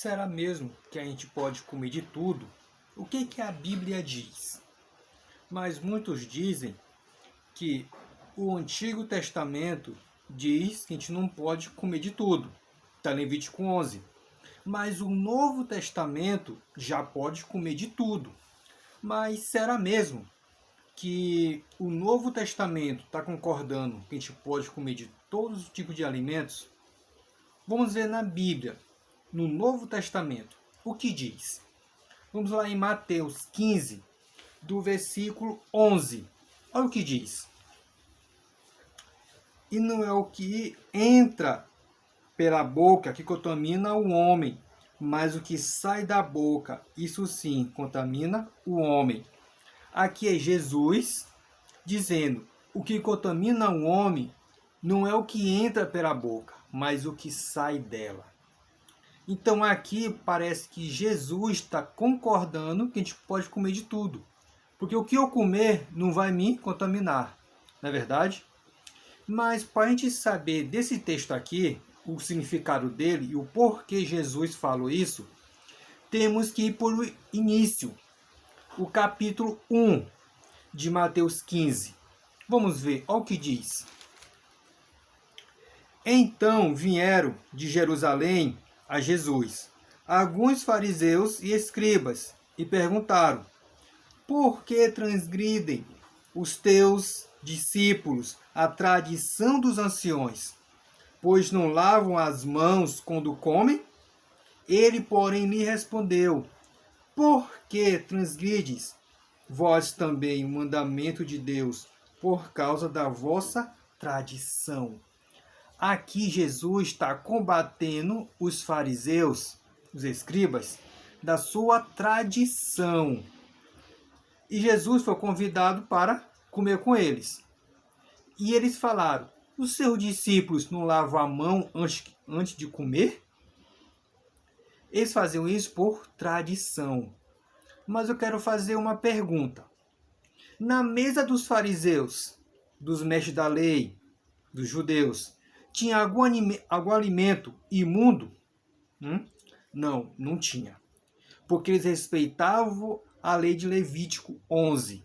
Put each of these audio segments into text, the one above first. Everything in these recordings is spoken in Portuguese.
Será mesmo que a gente pode comer de tudo? O que a Bíblia diz? Mas muitos dizem que o Antigo Testamento diz que a gente não pode comer de tudo. Está em Levítico 11. Mas o Novo Testamento já pode comer de tudo. Mas será mesmo que o Novo Testamento está concordando que a gente pode comer de todos os tipos de alimentos? Vamos ver na Bíblia, no Novo Testamento, o que diz. Vamos lá em Mateus 15, do versículo 11. Olha o que diz. E não é o que entra pela boca que contamina o homem, mas o que sai da boca, isso sim, contamina o homem. Aqui é Jesus dizendo, o que contamina o homem não é o que entra pela boca, mas o que sai dela. Então aqui parece que Jesus está concordando que a gente pode comer de tudo. Porque o que eu comer não vai me contaminar, não é verdade? Mas para a gente saber desse texto aqui, o significado dele e o porquê Jesus falou isso, temos que ir por o início, o capítulo 1 de Mateus 15. Vamos ver, olha o que diz. Então vieram de Jerusalém a Jesus alguns fariseus e escribas e perguntaram: por que transgridem os teus discípulos a tradição dos anciões, pois não lavam as mãos quando comem? Ele, porém, lhe respondeu: por que transgrides vós também o mandamento de Deus por causa da vossa tradição? Aqui Jesus está combatendo os fariseus, os escribas, da sua tradição. E Jesus foi convidado para comer com eles. E eles falaram: os seus discípulos não lavam a mão antes de comer? Eles faziam isso por tradição. Mas eu quero fazer uma pergunta. Na mesa dos fariseus, dos mestres da lei, dos judeus, tinha algum alimento imundo? Não, não tinha. Porque eles respeitavam a lei de Levítico 11.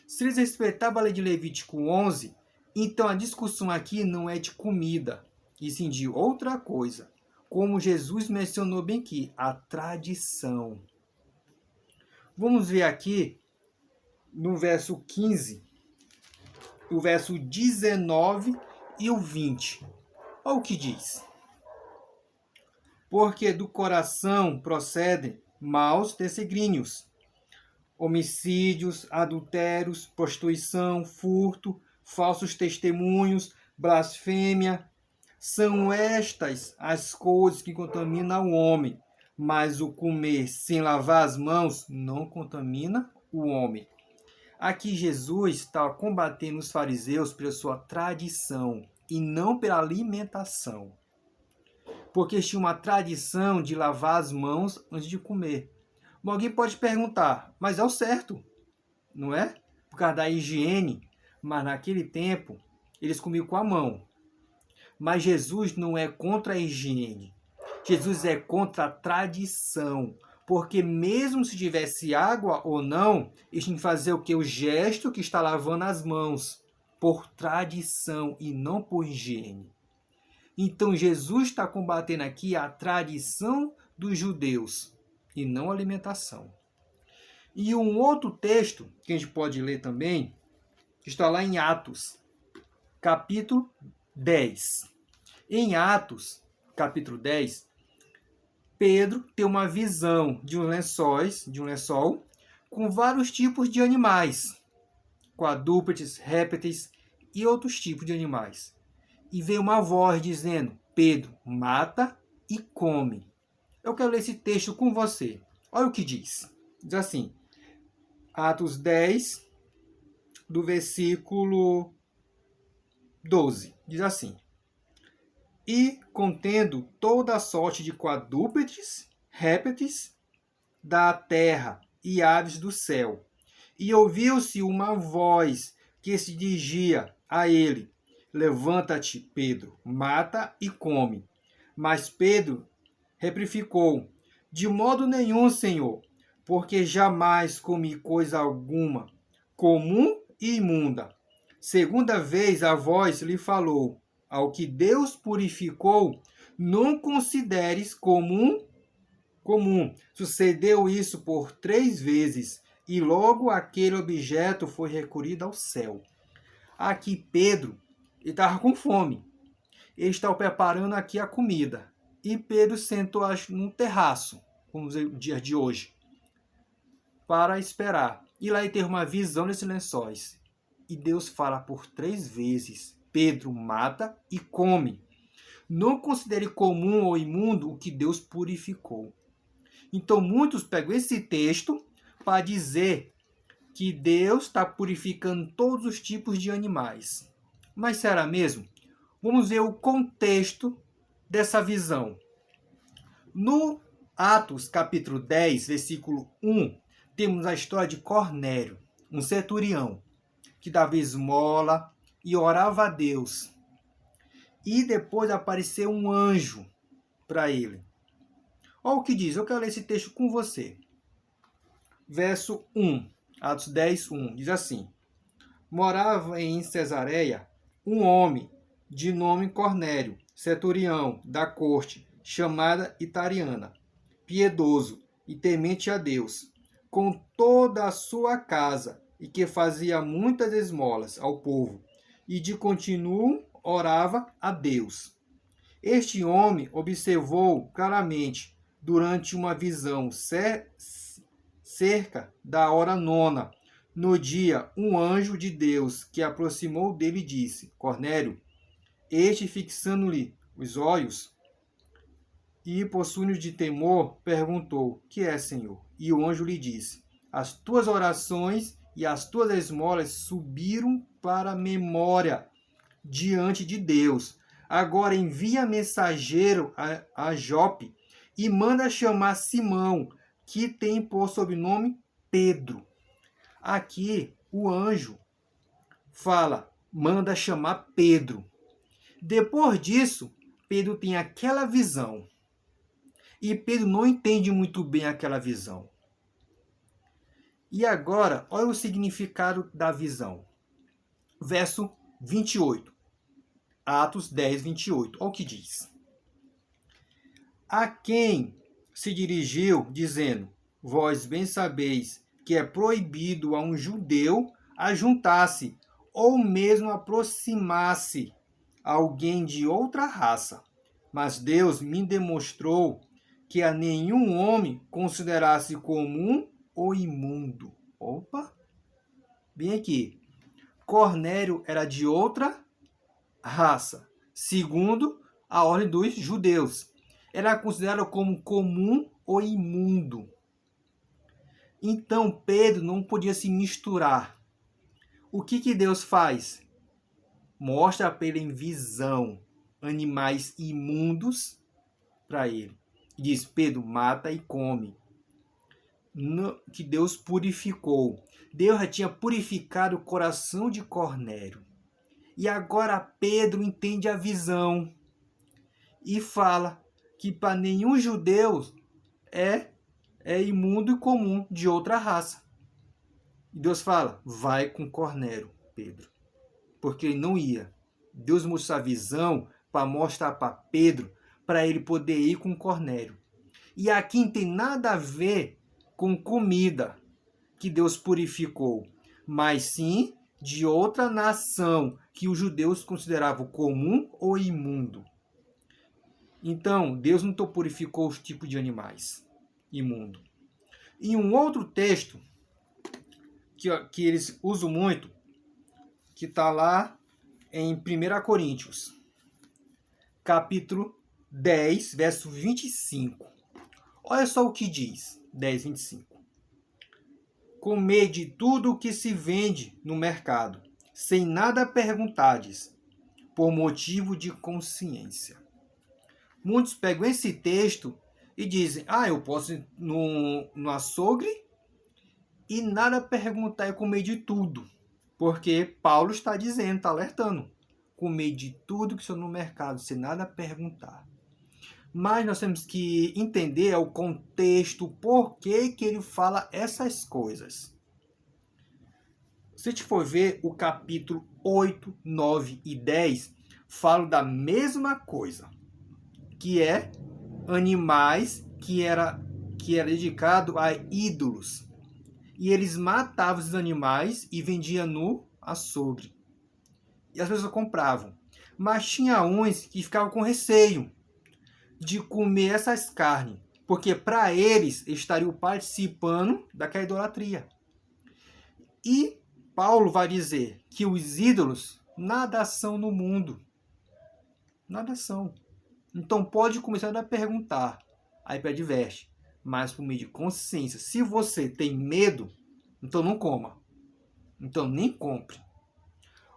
Se eles respeitavam a lei de Levítico 11, então a discussão aqui não é de comida, e sim de outra coisa. Como Jesus mencionou bem aqui, a tradição. Vamos ver aqui no verso 15, o verso 19 e o 20. Olha o que diz. Porque do coração procedem maus desígnios, homicídios, adultérios, prostituição, furto, falsos testemunhos, blasfêmia. São estas as coisas que contaminam o homem, mas o comer sem lavar as mãos não contamina o homem. Aqui Jesus está combatendo os fariseus pela sua tradição e não pela alimentação. Porque tinha uma tradição de lavar as mãos antes de comer. Alguém pode perguntar, mas é o certo, não é? Por causa da higiene. Mas naquele tempo, eles comiam com a mão. Mas Jesus não é contra a higiene. Jesus é contra a tradição. Porque mesmo se tivesse água ou não, eles tinham que fazer o que? O gesto que está lavando as mãos. Por tradição e não por higiene. Então Jesus está combatendo aqui a tradição dos judeus e não a alimentação. E um outro texto que a gente pode ler também está lá em Atos, capítulo 10. Em Atos, capítulo 10, Pedro tem uma visão de um lençol com vários tipos de animais, quadrúpedes, répteis e outros tipos de animais. E veio uma voz dizendo: Pedro, mata e come. Eu quero ler esse texto com você. Olha o que diz. Diz assim, Atos 10, do versículo 12. Diz assim: e contendo toda a sorte de quadrúpedes, répteis da terra e aves do céu. E ouviu-se uma voz que se dirigia a ele: levanta-te, Pedro, mata e come. Mas Pedro replificou: de modo nenhum, Senhor, porque jamais comi coisa alguma comum e imunda. Segunda vez a voz lhe falou: ao que Deus purificou, não consideres comum. Sucedeu isso por 3 vezes, e logo aquele objeto foi recolhido ao céu. Aqui Pedro estava com fome. Ele estava preparando aqui a comida. E Pedro sentou num terraço, como dizer, no dia de hoje, para esperar. E lá ele teve uma visão desses lençóis. E Deus fala por 3 vezes: Pedro, mata e come. Não considere comum ou imundo o que Deus purificou. Então muitos pegam esse texto para dizer que Deus está purificando todos os tipos de animais. Mas será mesmo? Vamos ver o contexto dessa visão. No Atos, capítulo 10, versículo 1, temos a história de Cornélio, um centurião, que dava esmola e orava a Deus. E depois apareceu um anjo para ele. Olha o que diz, eu quero ler esse texto com você. Verso 1, Atos 10, 1, diz assim: morava em Cesareia um homem de nome Cornélio, centurião da corte, chamada Italiana, piedoso e temente a Deus, com toda a sua casa, e que fazia muitas esmolas ao povo, e de continuo orava a Deus. Este homem observou claramente, durante uma visão cerca da hora 9, no dia, um anjo de Deus que aproximou dele disse: Cornélio. Este, fixando-lhe os olhos e possuindo de temor, perguntou: que é, Senhor? E o anjo lhe disse: as tuas orações e as tuas esmolas subiram para a memória diante de Deus. Agora envia mensageiro a Jope e manda chamar Simão, que tem por sobrenome Pedro. Aqui o anjo fala, manda chamar Pedro. Depois disso, Pedro tem aquela visão. E Pedro não entende muito bem aquela visão. E agora, olha o significado da visão. Verso 28. Atos 10, 28. Olha o que diz. A quem se dirigiu, dizendo: vós bem sabeis que é proibido a um judeu ajuntar-se, ou mesmo aproximar-se a alguém de outra raça. Mas Deus me demonstrou que a nenhum homem considerasse comum ou imundo. Opa! Bem aqui. Cornélio era de outra raça, segundo a ordem dos judeus. Era considerado como comum ou imundo. Então Pedro não podia se misturar. O que Deus faz? Mostra para ele em visão animais imundos para ele. Diz: Pedro, mata e come. Que Deus purificou. Deus já tinha purificado o coração de Cornélio. E agora Pedro entende a visão e fala que para nenhum judeu é imundo e comum de outra raça. E Deus fala: vai com Cornélio, Pedro. Porque ele não ia. Deus mostrou a visão para mostrar para Pedro, para ele poder ir com Cornélio. E aqui não tem nada a ver com comida que Deus purificou, mas sim de outra nação que os judeus consideravam comum ou imundo. Então, Deus não purificou os tipos de animais imundos. Em um outro texto que eles usam muito, que está lá em 1 Coríntios, capítulo 10, verso 25. Olha só o que diz, 10, 25. Comer de tudo o que se vende no mercado, sem nada perguntardes, por motivo de consciência. Muitos pegam esse texto e dizem: eu posso ir no açougue e nada perguntar e comer de tudo. Porque Paulo está dizendo, está alertando: comer de tudo que está no mercado, sem nada perguntar. Mas nós temos que entender o contexto, por que ele fala essas coisas. Se a gente for ver o capítulo 8, 9 e 10, falam da mesma coisa, que é animais que era dedicado a ídolos. E eles matavam os animais e vendiam no açougue. E as pessoas compravam. Mas tinha uns que ficavam com receio de comer essas carnes, porque para eles estariam participando daquela idolatria. E Paulo vai dizer que os ídolos nada são no mundo. Nada são. Então pode começar a perguntar. Aí adverte. Mas por meio de consciência. Se você tem medo, então não coma. Então nem compre.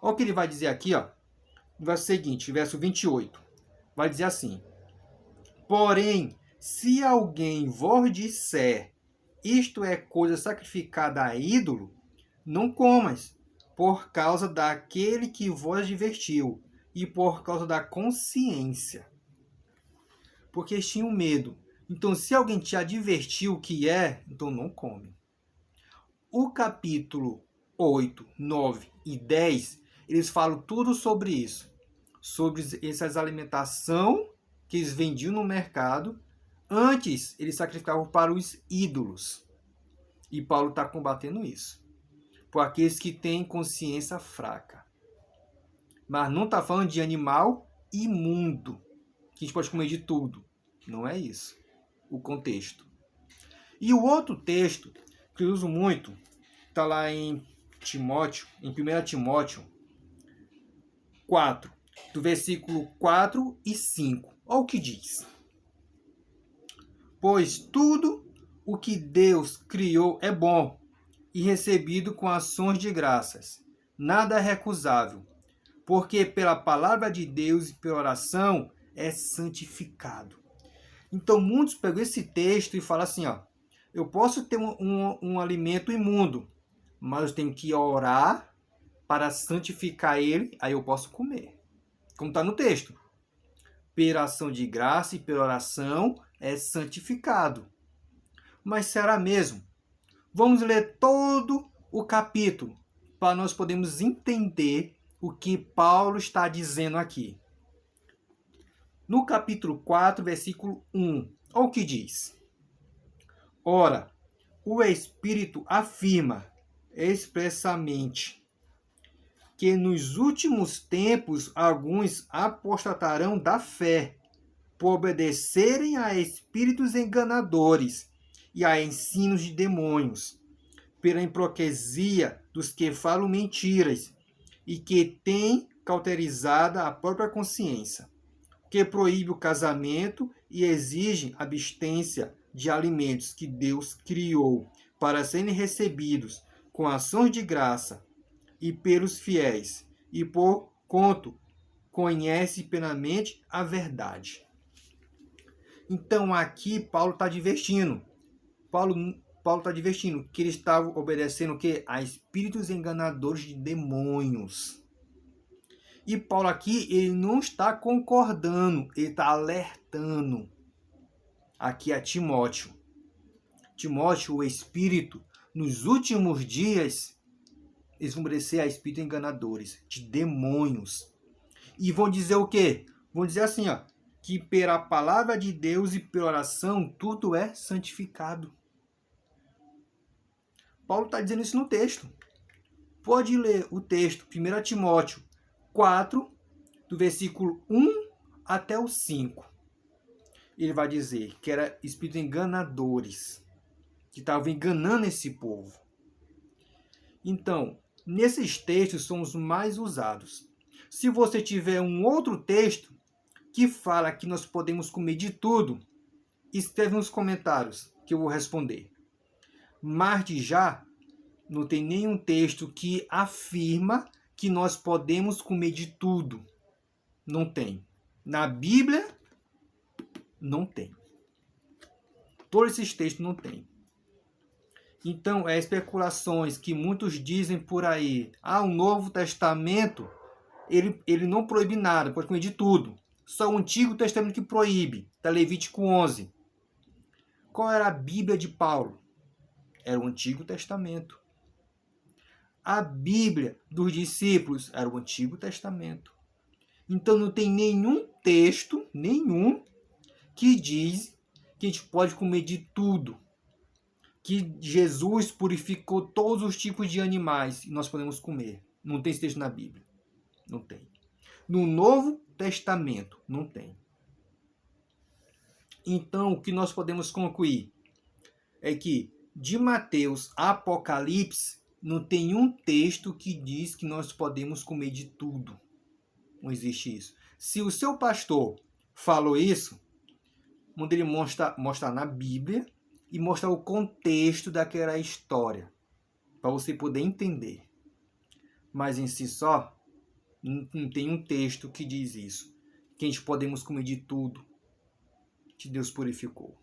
Olha o que ele vai dizer aqui, ó. No verso seguinte, verso 28. Vai dizer assim: porém, se alguém vos disser, isto é coisa sacrificada a ídolo, não comas, por causa daquele que vos divertiu, e por causa da consciência. Porque eles tinham medo. Então, se alguém te advertiu o que é, então não come. O capítulo 8, 9 e 10, eles falam tudo sobre isso. Sobre essas alimentação que eles vendiam no mercado. Antes, eles sacrificavam para os ídolos. E Paulo está combatendo isso. Por aqueles que têm consciência fraca. Mas não está falando de animal imundo, que a gente pode comer de tudo. Não é isso o contexto. E o outro texto que eu uso muito está lá em Timóteo, em 1 Timóteo 4, do versículo 4 e 5. Olha o que diz. Pois tudo o que Deus criou é bom e recebido com ações de graças. Nada é recusável, porque pela palavra de Deus e pela oração é santificado. Então muitos pegam esse texto e falam assim, ó, eu posso ter um alimento imundo, mas eu tenho que orar para santificar ele, aí eu posso comer. Como está no texto. Pela ação de graça e pela oração é santificado. Mas será mesmo? Vamos ler todo o capítulo para nós podermos entender o que Paulo está dizendo aqui. No capítulo 4, versículo 1, olha o que diz. Ora, o Espírito afirma expressamente que nos últimos tempos alguns apostatarão da fé, por obedecerem a espíritos enganadores e a ensinos de demônios, pela hipocrisia dos que falam mentiras e que têm cauterizada a própria consciência, que proíbe o casamento e exige abstência de alimentos que Deus criou para serem recebidos com ações de graça e pelos fiéis, e por quanto conhece plenamente a verdade. Então aqui Paulo está divertindo. Paulo está divertindo que eles estavam obedecendo o quê? A espíritos enganadores de demônios. E Paulo aqui, ele não está concordando, ele está alertando aqui a Timóteo. Timóteo, o Espírito, nos últimos dias, eles vão obedecer a espíritos enganadores, de demônios. E vão dizer o quê? Vão dizer assim, ó, que pela palavra de Deus e pela oração, tudo é santificado. Paulo está dizendo isso no texto. Pode ler o texto, 1 Timóteo 4, do versículo 1 até o 5. Ele vai dizer que eram espíritos enganadores, que estavam enganando esse povo. Então, nesses textos são os mais usados. Se você tiver um outro texto que fala que nós podemos comer de tudo, escreve nos comentários que eu vou responder. Mas de já, não tem nenhum texto que afirma que nós podemos comer de tudo. Não tem. Na Bíblia, não tem. Todos esses textos não tem. Então, especulações que muitos dizem por aí. O Novo Testamento, ele não proíbe nada, pode comer de tudo. Só o Antigo Testamento que proíbe. Está Levítico 11. Qual era a Bíblia de Paulo? Era o Antigo Testamento. A Bíblia dos discípulos era o Antigo Testamento. Então não tem nenhum texto, que diz que a gente pode comer de tudo. Que Jesus purificou todos os tipos de animais e nós podemos comer. Não tem esse texto na Bíblia. Não tem. No Novo Testamento, não tem. Então, o que nós podemos concluir é que de Mateus a Apocalipse não tem um texto que diz que nós podemos comer de tudo. Não existe isso. Se o seu pastor falou isso, manda ele mostrar na Bíblia e mostrar o contexto daquela história, para você poder entender. Mas em si só, não tem um texto que diz isso. Que a gente podemos comer de tudo que Deus purificou.